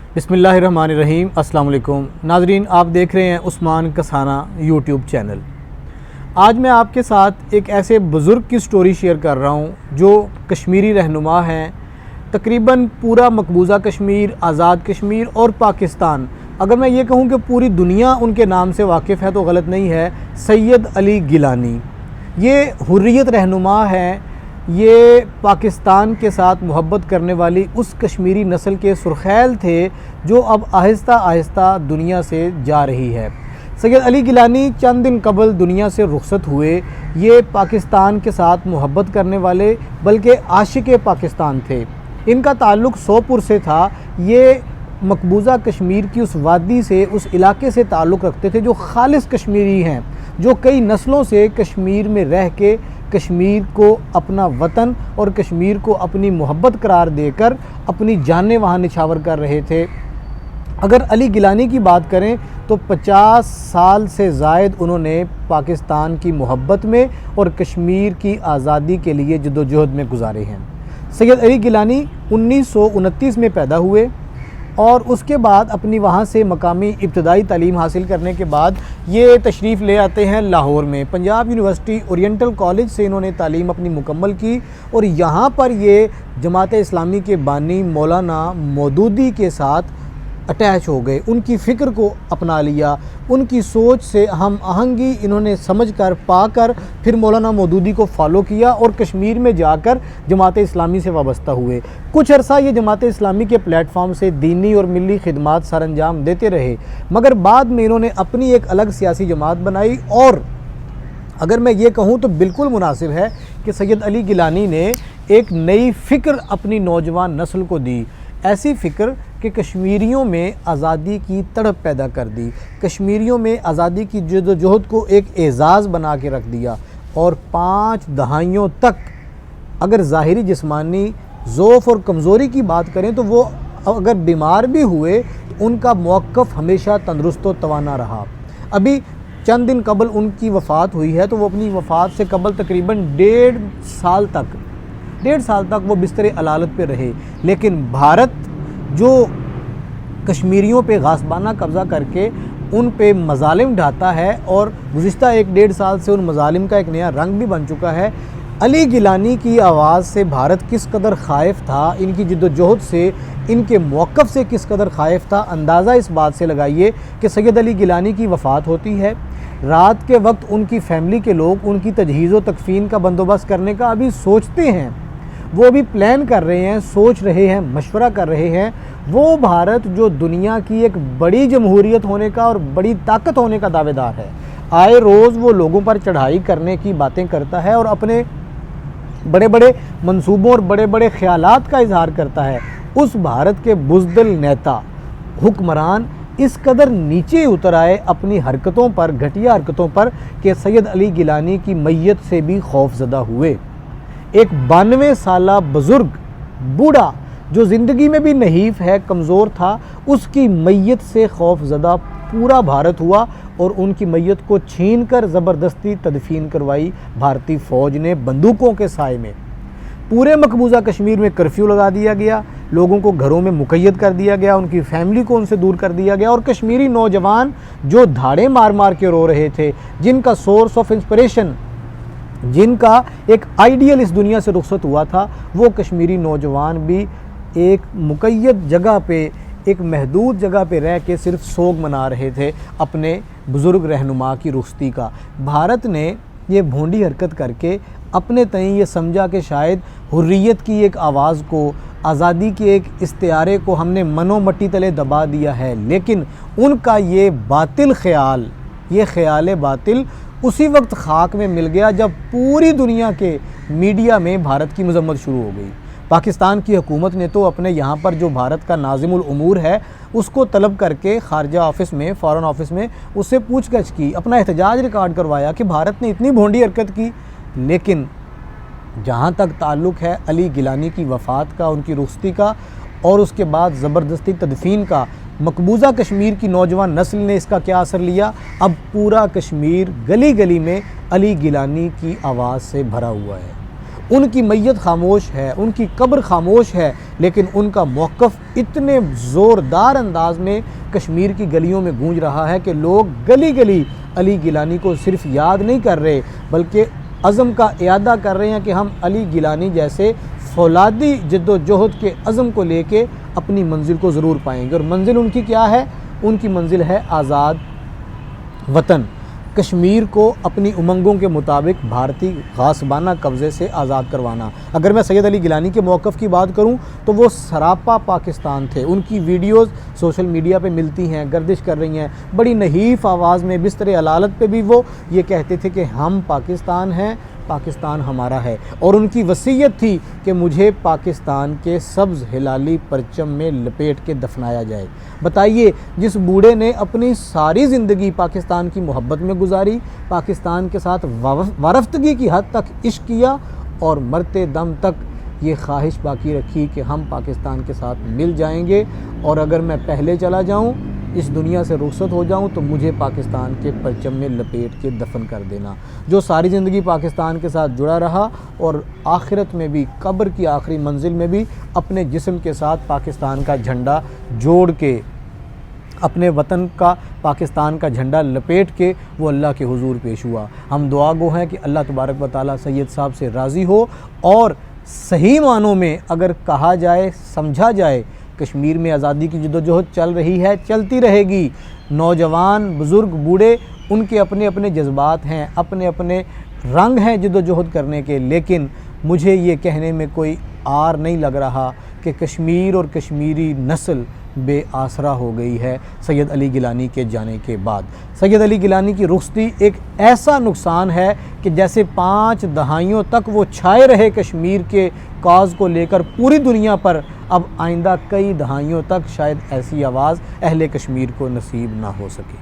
बिस्मिल्लाहिर्रहमानिर्रहीम। अस्सलाम वालेकुम नाज़रीन, आप देख रहे हैं उस्मान कसाना यूट्यूब चैनल। आज मैं आपके साथ एक ऐसे बुज़ुर्ग की स्टोरी शेयर कर रहा हूँ जो कश्मीरी रहनुमा हैं। तकरीबन पूरा मकबूजा कश्मीर, आज़ाद कश्मीर और पाकिस्तान, अगर मैं ये कहूँ कि पूरी दुनिया उनके नाम से वाकिफ़ है तो गलत नहीं है। सैयद अली गिलानी ये हुर्रियत रहनुमा हैं। ये पाकिस्तान के साथ मोहब्बत करने वाली उस कश्मीरी नस्ल के सुरखैल थे जो अब आहिस्ता आहिस्ता दुनिया से जा रही है। सैयद अली गिलानी चंद दिन कबल दुनिया से रुखसत हुए। ये पाकिस्तान के साथ मोहब्बत करने वाले बल्कि आशिक पाकिस्तान थे। इनका ताल्लुक़ सोपुर से था। ये मकबूजा कश्मीर की उस वादी से, उस इलाके से ताल्लुक़ रखते थे जो खालिस कश्मीरी हैं, जो कई नस्लों से कश्मीर में रह के कश्मीर को अपना वतन और कश्मीर को अपनी मोहब्बत करार देकर अपनी जानें वहाँ निछावर कर रहे थे। अगर अली गिलानी की बात करें तो 50 साल से ज़ायद उन्होंने पाकिस्तान की मोहब्बत में और कश्मीर की आज़ादी के लिए जद्दोजहद में गुजारे हैं। सैयद अली गिलानी 1929 में पैदा हुए और उसके बाद अपनी वहाँ से मकामी इब्तदाई तालीम हासिल करने के बाद ये तशरीफ़ ले आते हैं लाहौर में। पंजाब यूनिवर्सिटी ओरिएंटल कॉलेज से इन्होंने तालीम अपनी मुकम्मल की और यहाँ पर ये जमात इस्लामी के बानी मौलाना मौदूदी के साथ अटैच हो गए। उनकी फ़िक्र को अपना लिया, उनकी सोच से हम आहंगी इन्होंने समझ कर पाकर फिर मौलाना मौदूदी को फॉलो किया और कश्मीर में जाकर जमात इस्लामी से वाबस्ता हुए। कुछ अरसा ये जमात इस्लामी के प्लेटफॉर्म से दीनी और मिली खिदमात सर अंजाम देते रहे, मगर बाद में इन्होंने अपनी एक अलग सियासी जमात बनाई। और अगर मैं ये कहूँ तो बिल्कुल मुनासिब है कि सैयद अली गिलानी ने एक नई फ़िक्र अपनी नौजवान नस्ल को दी, ऐसी फ़िक्र कि कश्मीरियों में आज़ादी की तड़प पैदा कर दी, कश्मीरियों में आज़ादी की जद्दोजहद को एक एज़ाज़ बना के रख दिया। और 5 दहाइयों तक अगर ज़ाहिरी जिस्मानी ज़ौफ़ और कमज़ोरी की बात करें तो वो अगर बीमार भी हुए उनका मौक़िफ़ हमेशा तंदुरुस्त व तवाना रहा। अभी चंद दिन कबल उनकी वफ़ात हुई है तो वो अपनी वफ़ात से कबल तकरीबन 1.5 साल तक वो बिस्तर अलालत पे रहे। लेकिन भारत जो कश्मीरियों पे गासबाना कब्ज़ा करके उन पे मज़ालिम ढाता है और गुज़िश्ता 1-1.5 साल से उन मज़ालिम का एक नया रंग भी बन चुका है। अली गिलानी की आवाज़ से भारत किस कदर ख़ाइफ़ था, इनकी जिद्दोजहद से, इनके मौक़िफ़ से किस कदर ख़ाइफ़ था, अंदाज़ा इस बात से लगाइए कि सैयद अली गिलानी की वफ़ात होती है। रात के वक्त उनकी फ़ैमिली के लोग उनकी तजहीज़ व तकफ़ीन का बंदोबस्त करने का अभी सोचते हैं, वो भी प्लान कर रहे हैं, सोच रहे हैं, मशवरा कर रहे हैं। वो भारत जो दुनिया की एक बड़ी जमहूरियत होने का और बड़ी ताकत होने का दावेदार है, आए रोज़ वो लोगों पर चढ़ाई करने की बातें करता है और अपने बड़े बड़े मंसूबों और बड़े बड़े ख्यालात का इजहार करता है। उस भारत के बुज़दिल नेता, हुक्मरान इस कदर नीचे उतर आए अपनी हरकतों पर, घटिया हरकतों पर, कि सैयद अली गिलानी की मैयत से भी खौफजदा हुए। एक 92 साला बुज़ुर्ग बूढ़ा जो ज़िंदगी में भी नहीफ़ है, कमज़ोर था, उसकी मैयत से खौफजदा पूरा भारत हुआ और उनकी मैयत को छीन कर ज़बरदस्ती तदफीन करवाई भारतीय फ़ौज ने बंदूकों के साए में। पूरे मकबूजा कश्मीर में कर्फ्यू लगा दिया गया, लोगों को घरों में मुक़य्यद कर दिया गया, उनकी फ़ैमिली को उनसे दूर कर दिया गया और कश्मीरी नौजवान जो धाड़े मार मार के रो रहे थे, जिनका सोर्स ऑफ इंस्पिरेशन, जिनका एक आइडियल इस दुनिया से रुखसत हुआ था, वो कश्मीरी नौजवान भी एक मुक़य्यद जगह पे, एक महदूद जगह पे रह के सिर्फ सोग मना रहे थे अपने बुज़ुर्ग रहनुमा की रुखसती का। भारत ने ये भोंडी हरकत करके अपने तय ये समझा कि शायद हुर्रियत की एक आवाज़ को, आज़ादी के एक इस्तियारे को हमने मनो मट्टी तले दबा दिया है। लेकिन उनका ये बातिल ख़याल, ये ख़याल बातिल उसी वक्त खाक में मिल गया जब पूरी दुनिया के मीडिया में भारत की मजम्मत शुरू हो गई। पाकिस्तान की हुकूमत ने तो अपने यहाँ पर जो भारत का नाज़िमुल उमूर है उसको तलब करके खारजा ऑफिस में, फ़ॉरेन ऑफिस में उससे पूछगछ की, अपना एहतजाज रिकॉर्ड करवाया कि भारत ने इतनी भोंडी हरकत की। लेकिन जहाँ तक ताल्लुक़ है अली गिलानी की वफ़ात का, उनकी रुखसती का और उसके बाद ज़बरदस्ती तदफीन का, मकबूजा कश्मीर की नौजवान नस्ल ने इसका क्या असर लिया। अब पूरा कश्मीर गली गली में अली गिलानी की आवाज़ से भरा हुआ है। उनकी मैयत खामोश है, उनकी कब्र खामोश है, लेकिन उनका मौक़िफ़ इतने ज़ोरदार अंदाज में कश्मीर की गलियों में गूंज रहा है कि लोग गली गली अली गिलानी को सिर्फ याद नहीं कर रहे बल्कि अज़म का इयादा कर रहे हैं कि हम अली गिलानी जैसे फौलादी जद्दोजहद के अज़म को लेके अपनी मंजिल को ज़रूर पाएंगे। और मंजिल उनकी क्या है? उनकी मंजिल है आज़ाद वतन, कश्मीर को अपनी उमंगों के मुताबिक भारतीय गासबाना कब्ज़े से आज़ाद करवाना। अगर मैं सैयद अली गिलानी के मौक़िफ़ की बात करूं तो वो सरापा पाकिस्तान थे। उनकी वीडियोज़ सोशल मीडिया पे मिलती हैं, गर्दिश कर रही हैं, बड़ी नहीफ़ आवाज़ में बिस्तर अलालत पे भी वो ये कहते थे कि हम पाकिस्तान हैं, पाकिस्तान हमारा है। और उनकी वसीयत थी कि मुझे पाकिस्तान के सब्ज़ हिलाली परचम में लपेट के दफनाया जाए। बताइए, जिस बूढ़े ने अपनी सारी ज़िंदगी पाकिस्तान की मोहब्बत में गुजारी, पाकिस्तान के साथ वारफ्तगी की हद तक इश्क किया और मरते दम तक ये ख्वाहिश बाकी रखी कि हम पाकिस्तान के साथ मिल जाएंगे, और अगर मैं पहले चला जाऊं, इस दुनिया से रुखसत हो जाऊं, तो मुझे पाकिस्तान के परचम में लपेट के दफन कर देना। जो सारी ज़िंदगी पाकिस्तान के साथ जुड़ा रहा और आखिरत में भी, कब्र की आखिरी मंजिल में भी अपने जिस्म के साथ पाकिस्तान का झंडा जोड़ के, अपने वतन का, पाकिस्तान का झंडा लपेट के वो अल्लाह के हुजूर पेश हुआ। हम दुआ गो हैं कि अल्लाह तबारक व तआला सैयद साहब से राज़ी हो, और सही मानों में अगर कहा जाए, समझा जाए, कश्मीर में आज़ादी की जद्दोजहद चल रही है, चलती रहेगी। नौजवान, बुज़ुर्ग, बूढ़े, उनके अपने अपने जज्बात हैं, अपने अपने रंग हैं जद्दोजहद करने के, लेकिन मुझे ये कहने में कोई आर नहीं लग रहा कि कश्मीर और कश्मीरी नस्ल बेआसरा हो गई है सैयद अली गिलानी के जाने के बाद। सैयद अली गिलानी की रुखसती एक ऐसा नुकसान है कि जैसे 5 दहाइयों तक वो छाए रहे कश्मीर के काज को लेकर पूरी दुनिया पर, अब आइंदा कई दहाइयों तक शायद ऐसी आवाज़ अहले कश्मीर को नसीब ना हो सके।